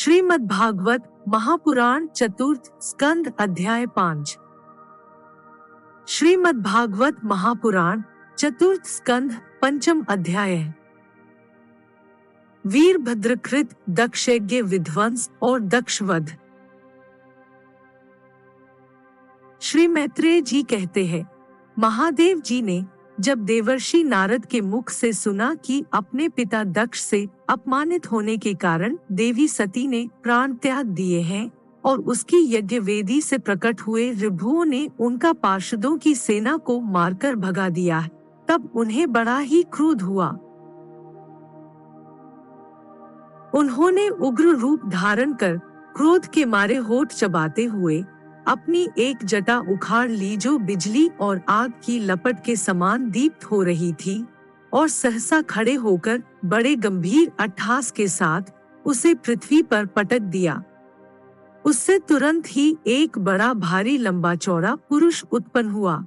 श्रीमद् भागवत महापुराण चतुर्थ स्कंद अध्याय 5। श्रीमद् भागवत महापुराण चतुर्थ स्कंद पंचम अध्याय। वीरभद्रकृत दक्षयज्ञ विध्वंस और दक्षवध। श्री मैत्रेय जी कहते हैं, महादेव जी ने जब देवर्षि नारद के मुख से सुना कि अपने पिता दक्ष से अपमानित होने के कारण देवी सती ने प्राण त्याग दिए हैं और उसकी यज्ञ वेदी से प्रकट हुए ऋभुओं ने उनका पार्षदों की सेना को मारकर भगा दिया, तब उन्हें बड़ा ही क्रोध हुआ। उन्होंने उग्र रूप धारण कर क्रोध के मारे होठ चबाते हुए अपनी एक जटा उखाड़ ली जो बिजली और आग की लपट के समान दीप्त हो रही थी, और सहसा खड़े होकर बड़े गंभीर अट्टहास के साथ उसे पृथ्वी पर पटक दिया। उससे तुरंत ही एक बड़ा भारी लंबा चौड़ा पुरुष उत्पन्न हुआ।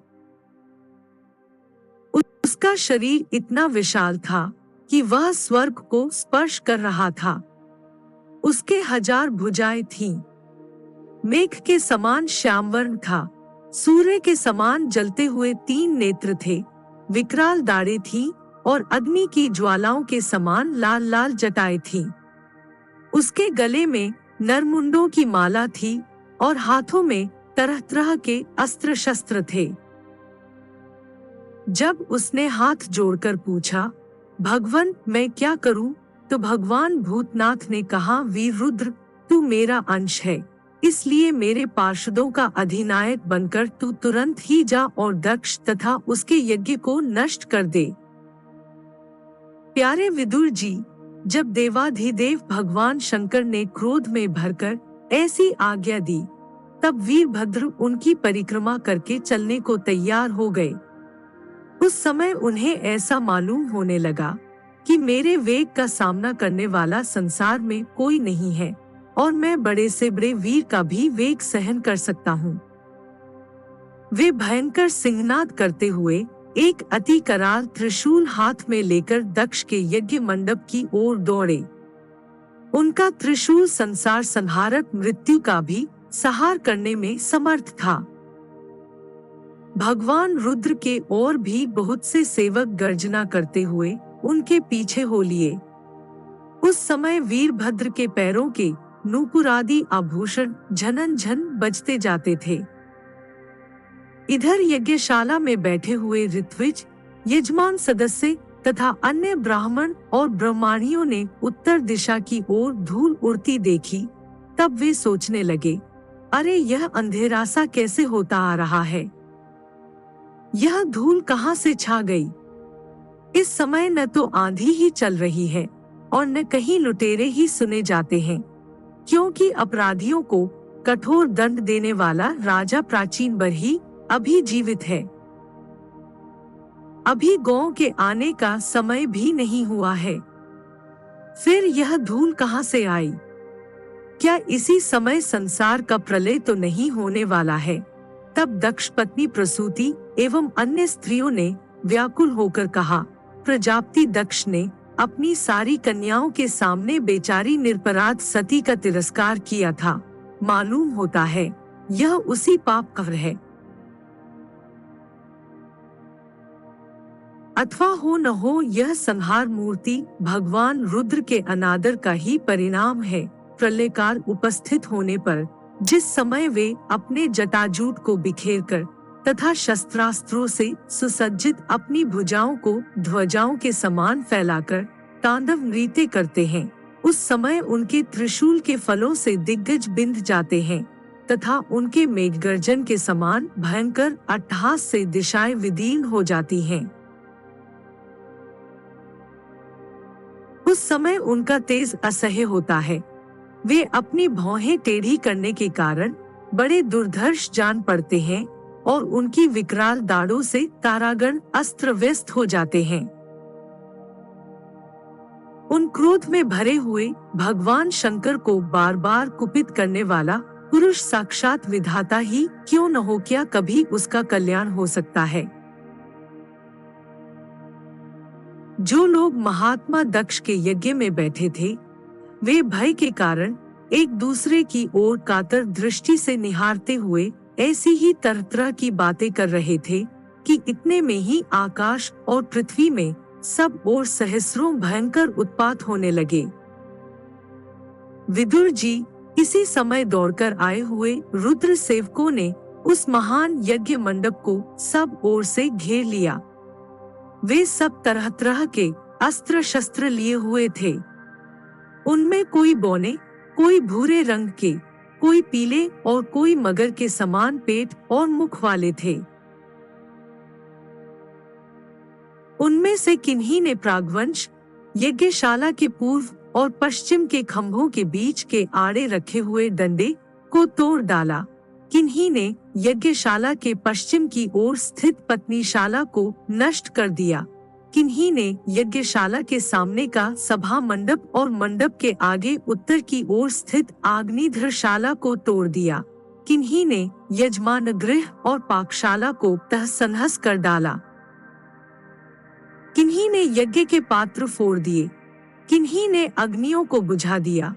उसका शरीर इतना विशाल था कि वह स्वर्ग को स्पर्श कर रहा था। उसके 1000 भुजाएं थीं। मेघ के समान श्यामवर्ण था। सूर्य के समान जलते हुए 3 नेत्र थे। विकराल दाढ़ें थीं और अग्नि की ज्वालाओं के समान लाल लाल जटाएं थीं। उसके गले में नरमुंडों की माला थी और हाथों में तरह तरह के अस्त्र शस्त्र थे। जब उसने हाथ जोड़कर पूछा, भगवन मैं क्या करूं, तो भगवान भूतनाथ ने कहा, वीररुद्र तू मेरा अंश है, इसलिए मेरे पार्षदों का अधिनायक बनकर तू तुरंत ही जा और दक्ष तथा उसके यज्ञ को नष्ट कर दे। प्यारे विदुर जी, जब देवाधिदेव भगवान शंकर ने क्रोध में भरकर ऐसी आज्ञा दी, तब वीरभद्र उनकी परिक्रमा करके चलने को तैयार हो गए। उस समय उन्हें ऐसा मालूम होने लगा कि मेरे वेग का सामना करने वाला संसार में कोई नहीं है और मैं बड़े से बड़े वीर का भी वेग सहन कर सकता हूँ। वे भयंकर सिंहनाद करते हुए एक अति कराल त्रिशूल हाथ में लेकर दक्ष के यज्ञ मंडप की ओर दौड़े। उनका त्रिशूल संसार संहारक मृत्यु का भी संहार करने में समर्थ था। भगवान रुद्र के और भी बहुत से सेवक गर्जना करते हुए उनके पीछे हो लिए। उस समय वीरभद्र के पैरों के नूपुरादि आभूषण झनन झन बजते जाते थे। इधर यज्ञशाला में बैठे हुए ऋत्विज, यजमान सदस्य तथा अन्य ब्राह्मण और ब्रह्माणियों ने उत्तर दिशा की ओर धूल उड़ती देखी। तब वे सोचने लगे, अरे यह अंधेरा सा कैसे होता आ रहा है, यह धूल कहाँ से छा गई। इस समय न तो आंधी ही चल रही है और न कहीं लुटेरे ही सुने जाते हैं, क्योंकि अपराधियों को कठोर दंड देने वाला राजा प्राचीन बरही अभी जीवित है। अभी गौ के आने का समय भी नहीं हुआ है, फिर यह धूल कहाँ से आई। क्या इसी समय संसार का प्रलय तो नहीं होने वाला है। तब दक्ष पत्नी प्रसूति एवं अन्य स्त्रियों ने व्याकुल होकर कहा, प्रजापति दक्ष ने अपनी सारी कन्याओं के सामने बेचारी निरपराध सती का तिरस्कार किया था। मालूम होता है यह उसी पाप का है, अथवा हो न हो यह संहार मूर्ति भगवान रुद्र के अनादर का ही परिणाम है। प्रलय काल उपस्थित होने पर जिस समय वे अपने जटाजूट को बिखेर कर तथा शस्त्रास्त्रों से सुसज्जित अपनी भुजाओं को ध्वजाओं के समान फैलाकर तांडव नृत्य करते हैं, उस समय उनके त्रिशूल के फलों से दिग्गज बिंध जाते हैं तथा उनके मेघगर्जन के समान भयंकर अट्टहास से दिशाएं विदीर्ण हो जाती हैं। उस समय उनका तेज असह्य होता है। वे अपनी भौहें टेढ़ी करने के कारण बड़े दुर्धर्ष जान पड़ते हैं और उनकी विकराल दाढ़ों से तारागण अस्त्र व्यस्त हो जाते हैं। उन क्रोध में भरे हुए भगवान शंकर को बार बार कुपित करने वाला पुरुष साक्षात विधाता ही क्यों न हो, क्या कभी उसका कल्याण हो सकता है। जो लोग महात्मा दक्ष के यज्ञ में बैठे थे, वे भय के कारण एक दूसरे की ओर कातर दृष्टि से निहारते हुए ऐसी ही तरह तरह की बातें कर रहे थे कि इतने में ही आकाश और पृथ्वी में सब ओर सहस्रों भयंकर उत्पात होने लगे। विदुर जी, इसी समय दौड़कर आए हुए रुद्र सेवकों ने उस महान यज्ञ मंडप को सब ओर से घेर लिया। वे सब तरह तरह के अस्त्र शस्त्र लिए हुए थे। उनमें कोई बौने, कोई भूरे रंग के, कोई पीले और कोई मगर के समान पेट और मुख वाले थे। उनमें से किन्हीं ने प्रागवंश यज्ञशाला के पूर्व और पश्चिम के खंभों के बीच के आड़े रखे हुए डंडे को तोड़ डाला। किन्हीं ने यज्ञशाला के पश्चिम की ओर स्थित पत्नीशाला को नष्ट कर दिया। किन्हीं ने यज्ञशाला के सामने का सभा मंडप और मंडप के आगे उत्तर की ओर स्थित आग्निधरशाला को तोड़ दिया। किन्हीं ने यजमान गृह और पाकशाला को तहस नहस कर डाला। किन्हीं ने यज्ञ के पात्र फोड़ दिए, किन्हीं ने अग्नियों को बुझा दिया,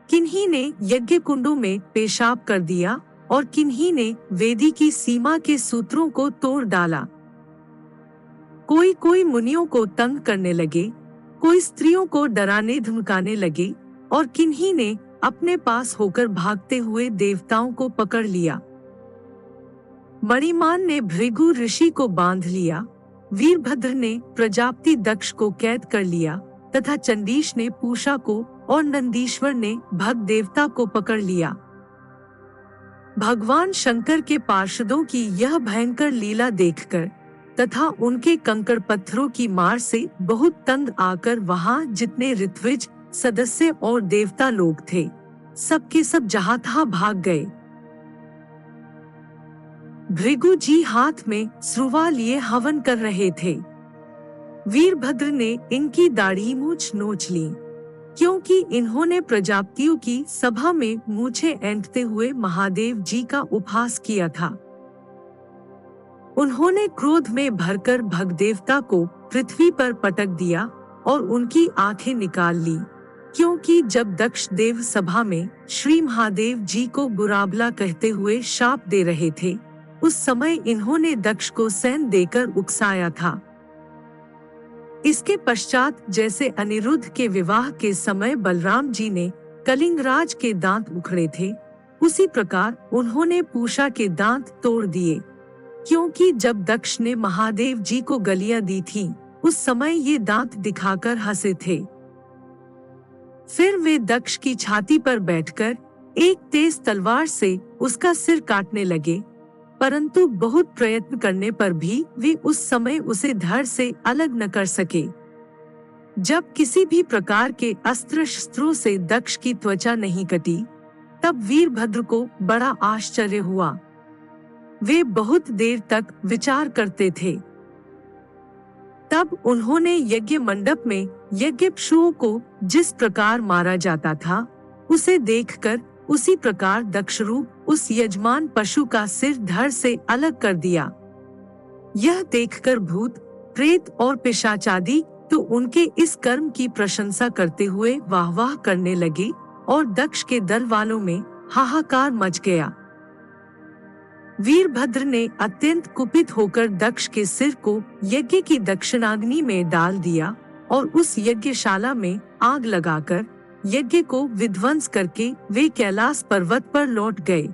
किन्हीं ने यज्ञ कुंडों में पेशाब कर दिया और किन्हीं ने वेदी की सीमा के सूत्रों को तोड़ डाला। कोई कोई मुनियों को तंग करने लगे, कोई स्त्रियों को डराने धमकाने लगे और किन्हीं ने अपने पास होकर भागते हुए देवताओं को पकड़ लिया। मणिमान ने भृगु ऋषि को बांध लिया, वीरभद्र ने प्रजापति दक्ष को कैद कर लिया तथा चंडीश ने पूषा को और नंदीश्वर ने भग देवता को पकड़ लिया। भगवान शंकर के पार्षदों की यह भयंकर लीला देखकर तथा उनके कंकड़ पत्थरों की मार से बहुत तंग आकर वहां जितने ऋत्विज सदस्य और देवता लोग थे, सबके सब जहां तहां भाग गए। भृगु जी हाथ में श्रुवा लिए हवन कर रहे थे। वीरभद्र ने इनकी दाढ़ी मूछ नोच ली, क्योंकि इन्होंने प्रजापतियों की सभा में मूछें ऐंठते हुए महादेव जी का उपहास किया था। उन्होंने क्रोध में भरकर भगदेवता को पृथ्वी पर पटक दिया और उनकी आंखें निकाल ली, क्योंकि जब दक्ष देव सभा में श्री महादेव जी को बुराबला कहते हुए शाप दे रहे थे, उस समय इन्होंने दक्ष को सैन देकर उकसाया था। इसके पश्चात जैसे अनिरुद्ध के विवाह के समय बलराम जी ने कलिंगराज के दांत उखड़े थे, उसी प्रकार उन्होंने पूषा के दांत तोड़ दिए, क्योंकि जब दक्ष ने महादेव जी को गलियां दी थीं, उस समय ये दांत दिखाकर हंसे थे। फिर वे दक्ष की छाती पर बैठकर एक तेज तलवार से उसका सिर काटने लगे, परंतु बहुत प्रयत्न करने पर भी वे उस समय उसे धड़ से अलग न कर सके। जब किसी भी प्रकार के अस्त्र शस्त्रों से दक्ष की त्वचा नहीं कटी, तब वीरभद्र को बड़ा आश्चर्य हुआ। वे बहुत देर तक विचार करते थे। तब उन्होंने यज्ञ मंडप में यज्ञ पशुओं को जिस प्रकार मारा जाता था, उसे देखकर उसी प्रकार दक्षरूप उस यजमान पशु का सिर धड़ से अलग कर दिया। यह देखकर भूत, प्रेत और पिशाचादि तो उनके इस कर्म की प्रशंसा करते हुए वाह वाह करने लगे और दक्ष के दल वालों में हाहाकार मच गया। वीरभद्र ने अत्यंत कुपित होकर दक्ष के सिर को यज्ञ की दक्षिणाग्नि में डाल दिया और उस यज्ञशाला में आग लगाकर यज्ञ को विध्वंस करके वे कैलाश पर्वत पर लौट गए।